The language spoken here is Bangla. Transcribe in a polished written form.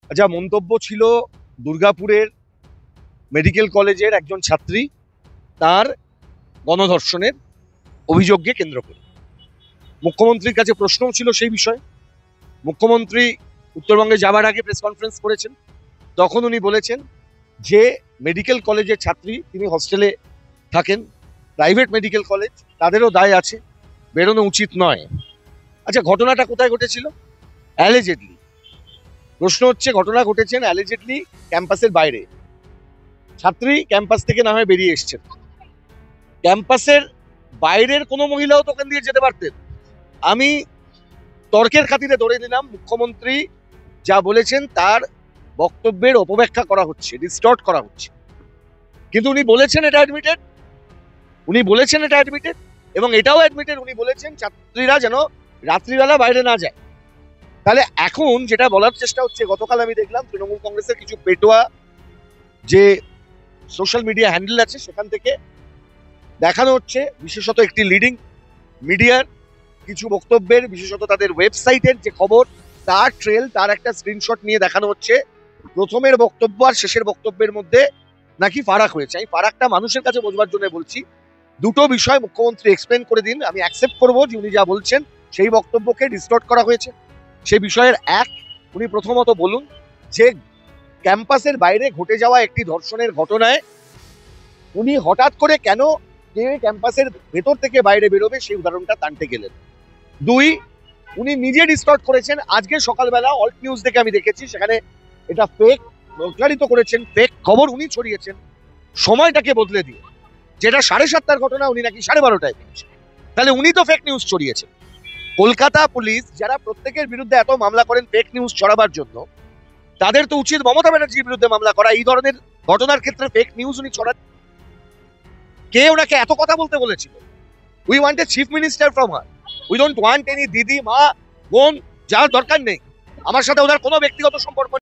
যা মন্তব্য ছিল দুর্গাপুরের মেডিকেল কলেজের একজন ছাত্রী তার গণধর্ষণের অভিযোগকে কেন্দ্র করে মুখ্যমন্ত্রীর কাছে প্রশ্নও ছিল সেই বিষয়ে। মুখ্যমন্ত্রী উত্তরবঙ্গে যাবার আগে প্রেস কনফারেন্স করেছেন, তখন উনি বলেছেন যে মেডিকেল কলেজের ছাত্রী, তিনি হস্টেলে থাকেন, প্রাইভেট মেডিকেল কলেজ, তাদেরও দায় আছে, বেরোনো উচিত নয়। আচ্ছা, ঘটনাটা কোথায় ঘটেছিল? অ্যালিজেডলি প্রশ্ন হচ্ছে, ঘটনা ঘটেছেন অ্যালিজেডলি ক্যাম্পাসের বাইরে। ছাত্রী ক্যাম্পাস থেকে না হয় বেরিয়ে এসছেন, ক্যাম্পাসের বাইরের কোনো মহিলাও তো ওখান দিয়ে যেতে পারতেন। আমি তর্কের খাতিরে ধরে নিলাম মুখ্যমন্ত্রী যা বলেছেন তার বক্তব্যের অপব্যাখ্যা করা হচ্ছে, ডিস্টর্ট করা হচ্ছে, কিন্তু উনি বলেছেন এটা অ্যাডমিটেড, এবং এটাও অ্যাডমিটেড উনি বলেছেন ছাত্রীরা যেন রাত্রিবেলা বাইরে না যায়। তাহলে এখন যেটা বলার চেষ্টা হচ্ছে, গতকাল আমি দেখলাম তৃণমূল কংগ্রেসের কিছু পেটোয়া যে সোশ্যাল মিডিয়া হ্যান্ডেল আছে সেখান থেকে দেখানো হচ্ছে, বিশেষত একটি লিডিং মিডিয়ার কিছু বক্তব্যের, বিশেষত তাদের ওয়েবসাইটের যে খবর তার ট্রেল, তার একটা স্ক্রিনশট নিয়ে দেখানো হচ্ছে প্রথমের বক্তব্য আর শেষের বক্তব্যের মধ্যে নাকি ফারাক হয়েছে। আমি ফারাকটা মানুষের কাছে বোঝবার জন্য বলছি, দুটো বিষয় মুখ্যমন্ত্রী এক্সপ্লেন করে দিন। আমি অ্যাকসেপ্ট করবো যে উনি যা বলছেন সেই বক্তব্যকে ডিস্টর্ট করা হয়েছে। সেই বিষয়ের এক, উনি প্রথমত বলুন যে ক্যাম্পাসের বাইরে ঘটে যাওয়া একটি ধর্ষণের ঘটনায় উনি হঠাৎ করে কেন কে ক্যাম্পাসের ভেতর থেকে বাইরে বেরোবে সেই উদাহরণটা টানতে গেলেন। দুই, উনি নিজে ডিস্টর্ট করেছেন। আজকে সকালবেলা অল্ট নিউজ দেখে আমি দেখেছি, সেখানে এটা ফেক প্রচারিত করেছেন, ফেক খবর উনি ছড়িয়েছেন সময়টাকে বদলে দিয়ে, যেটা 7:30টার ঘটনা উনি নাকি 12:30টায় পেয়েছেন। তাহলে উনি তো ফেক নিউজ ছড়িয়েছেন। কলকাতা পুলিশ যারা প্রত্যেকের বিরুদ্ধে এত মামলা করেন ফেক নিউজ ছড়াবার জন্য, তাদের তো উচিত মমতা ব্যানার্জির বিরুদ্ধে মামলা করা। এই ধরনের ঘটনার ক্ষেত্রে ফেক নিউজ উনি ছড়ান। কে ওনাকে এত কথা বলতে বলেছিল? We want a chief minister from her, we don't want any দিদি, মা, বোন, যার দরকার নেই। আমার সাথে ওনার কোনো ব্যক্তিগত সম্পর্ক